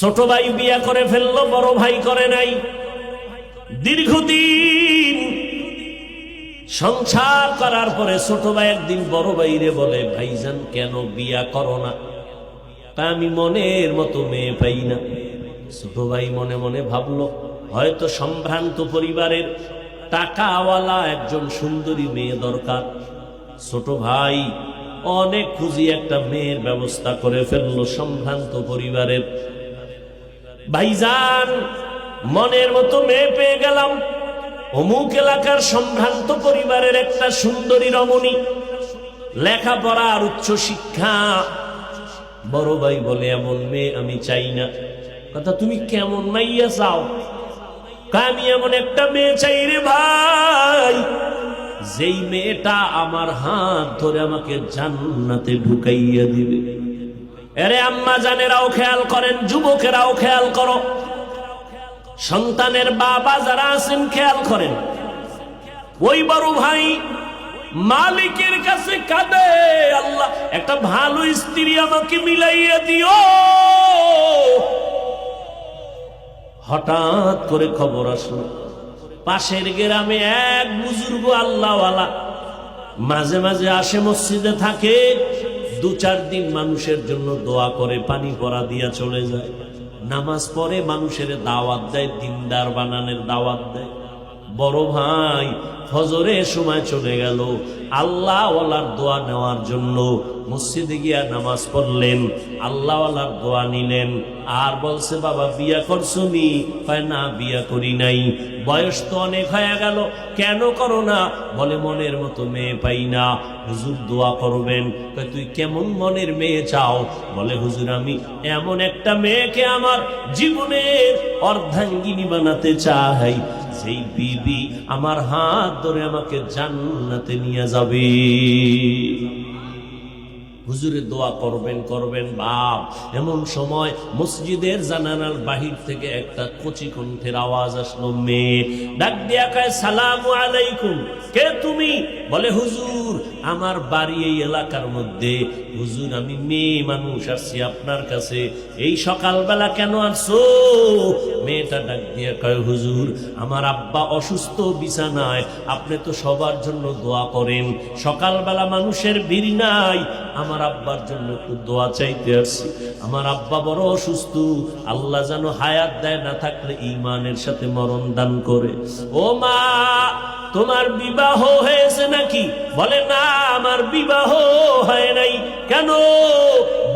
ছোট ভাই বিয়া করে ফেললো, বড় ভাই করে নাই। দীর্ঘদিন সংসার করার পরে ছোট ভাই একদিন বড় ভাইরে বলে, ভাইজান কেন বিয়া করো না? তা আমি মনের মতো মেয়ে পাই না। ছোট ভাই মনে মনে ভাবলো, হয়তো সম্ভ্রান্ত পরিবারের টাকাওয়ালা একজন সুন্দরী মেয়ে দরকার। ছোট ভাই অনেক খুঁজি একটা মেয়ের ব্যবস্থা করে ফেললো সম্ভ্রান্ত পরিবারের। ভাইজান মনের মতো মেয়ে পেয়ে গেলাম, অমুক এলাকার সম্ভ্রান্ত পরিবারের একটা সুন্দরী রমণী, লেখাপড়া আর উচ্চ শিক্ষা। বড় ভাই বলে, এমন মেয়ে আমি চাই না। কথা, তুমি কেমন মাইয়া চাও? আমি এমন একটা মেয়ে চাই রে ভাই, যেই মেয়েটা আমার হাত ধরে আমাকে জান্নাতে ঢুকাইয়া দিবে। আরে আম্মা জানেরাও খেয়াল করেন, যুবকেরাও খেয়াল করো, সন্তানের বাবা যারা আছেন খেয়াল করেন। ওই বড় ভাই মালিকের কাছে কাঁদে, আল্লাহ একটা ভালো স্ত্রী আমাকে মিলাইয়া দিও। হঠাৎ করে খবর আসলো, পাশের গ্রামে এক বুজুর্গ আল্লাহওয়ালা মাঝে মাঝে আসে, মসজিদে থাকে, 2-4 দিন মানুষের জন্য দোয়া করে, পানি পড়া দিয়া চলে যায়। নামাজ পড়ে, মানুষের দাওয়াত দেয়, দিনদার বানানোর দাওয়াত দেয়। বড় ভাই ফজরের সময় চলে গেল আল্লাহওয়ালার দোয়া নেওয়ার জন্য। মসজিদে গিয়া নামাজ পড়লেন, আল্লাহওয়ালার দোয়া নিলেন। আর বলছে, বাবা বিয়া করছো নি? কয় না, বিয়া করি নাই। বয়স তো অনেক হয়ে গেল, কেন করো না? বলে, মনের মতো মেয়ে পাই না, হুজুর দোয়া করবেন। কয়, তুই কেমন মনের মেয়ে চাও? বলে, হুজুর আমি এমন একটা মেয়েকে আমার জীবনের অর্ধাঙ্গিনী বানাতে চাই, যেই বিবি আমার হাত ধরে আমাকে জান্নাতে নিয়ে যাবে। হুজুরে দোয়া করবেন করবেন বাপ। এমন সময় মসজিদের জানালার বাহির থেকে একটা কচি কণ্ঠের আওয়াজ আসলো। মেয়ে ডাক দিয়া কয়, সালামু আলাইকুম। কে তুমি? বলে, হুজুর আমার বাড়ি এই এলাকার মধ্যে। হুজুর আমি মেয়ে মানুষ, আসছি আপনার কাছে। এই সকালবেলা কেন আসছো? মেয়েটা ডাক দিয়া কয়, হুজুর আমার আব্বা অসুস্থ, বিছানায়। আপনি তো সবার জন্য দোয়া করেন, সকালবেলা মানুষের ভিড় নাই, আমার আব্বার জন্য একটু দোয়া চাইতে আসছি। আমার আব্বা বড় অসুস্থ, আল্লাহ যেন হায়াত দেয়, না থাকলে ঈমানের সাথে মরণ দান করে। ও মা, তোমার বিবাহ হয়েছে নাকি? বলে, না আমার বিবাহ হয় নাই। কেন?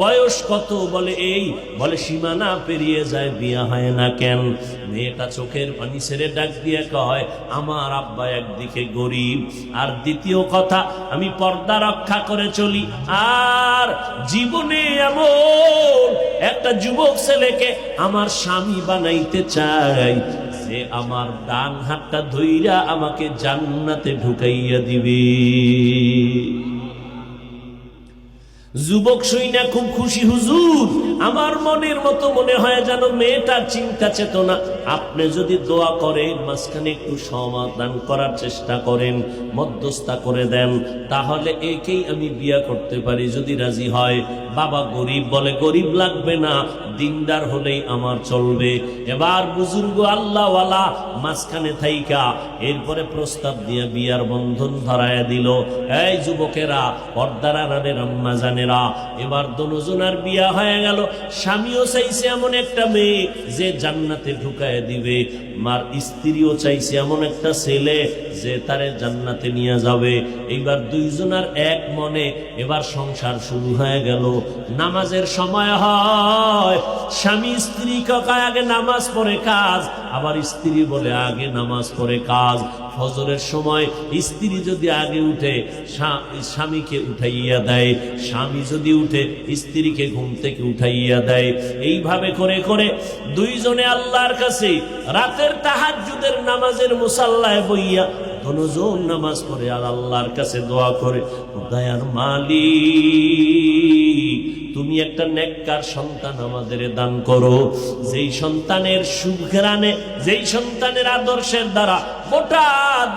বয়স কত? বলে এই। বলে, সীমানা পেরিয়ে যায়, বিয়া হয় না কেন? মেয়েটা চোখের পানি ছেড়ে ডাক দিয়ে কয়, আমার আব্বা একদিকে গরিব, আর দ্বিতীয় কথা আমি পর্দা রক্ষা করে চলি, আর জীবনে এমন একটা যুবক ছেলেকে আমার স্বামী বানাইতে চাই, যে আমার ডান হাতটা ধইরা আমাকে জান্নাতে ঢুকাইয়া দিবে। যুবক শুইনা খুব খুশি। হুজুর আমার মনের মতো মনে হয় যেন মেয়েটার চিন্তা চেতনা। আপনি যদি দোয়া করেন, মাঝখানে একটু সমাধান করার চেষ্টা করেন, মধ্যস্থতা করে দেন, তাহলে একেই আমি বিয়া করতে পারি যদি রাজি হয়। বাবা গরিব, বলে গরিব লাগবে না, দিনদার হলেই আমার চলবে। এবার বুজুর্গ আল্লাহওয়ালা মাঝখানে থাইকা এরপরে প্রস্তাব দিয়ে বিয়ার বন্ধন ধরায়া দিল। এই যুবকেরা, পর্দার আড়ালের আম্মা জানেরা, এবার দুজনের বিয়া হয়ে গেল। স্বামীও চাইছে এমন একটা মেয়ে যে জান্নাতে ঢুকায় দিবে, মার স্ত্রীও চাইছে এমন একটা ছেলে যে তারে জান্নাতে নিয়ে যাবে। এইবার দুইজনের এক মনে এবার সংসার শুরু হয়ে গেল। নামাজের সময় হয়, স্বামী স্ত্রী কয় আগে নামাজ পড়ে কাজ, আবার স্ত্রী বলে আগে নামাজ পড়ে কাজ। ফজরের সময় স্ত্রী যদি আগে উঠে স্বামীকে উঠাইয়া দেয়, স্বামী যদি উঠে স্ত্রীকে ঘুম থেকে উঠাইয়া দেয়। এইভাবে করে করে দুইজনে আল্লাহর কাছে রাতের তাহাজ্জুদের নামাজের মুসাল্লায় বইয়া দুজন নামাজ পড়ে আর আল্লাহর কাছে দোয়া করে, দয়ার মালিক তুমি একটা নেককার সন্তান আমাদের দান করো, যেই সন্তানের সুঘ্রাণে, যেই সন্তানের আদর্শের দ্বারা গোটা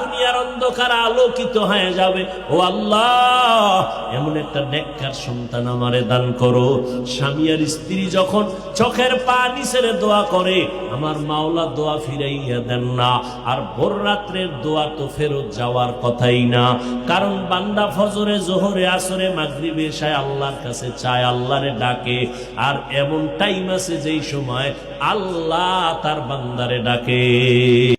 দুনিয়ার অন্ধকার আলোকিত হয়ে যাবে। ও আল্লাহ, এমন একটা নেককার সন্তান আমারে দান করো। স্বামী আর স্ত্রী যখন চোখের পানি ছেড়ে দোয়া করে, আমার মাওলা দোয়া ফিরাইয়া দেন না। আর ভোর রাত্রের দোয়া তো ফেরত যাওয়ার কথাই না, কারণ বান্দা ফজরে, জোহরে, আসরে, মাগরিবে, এশায় আল্লাহর কাছে চায়, আল্লাহরে ডাকে। আর এমন টাইম আছে যেই সময় আল্লাহ তার বান্দারে ডাকে।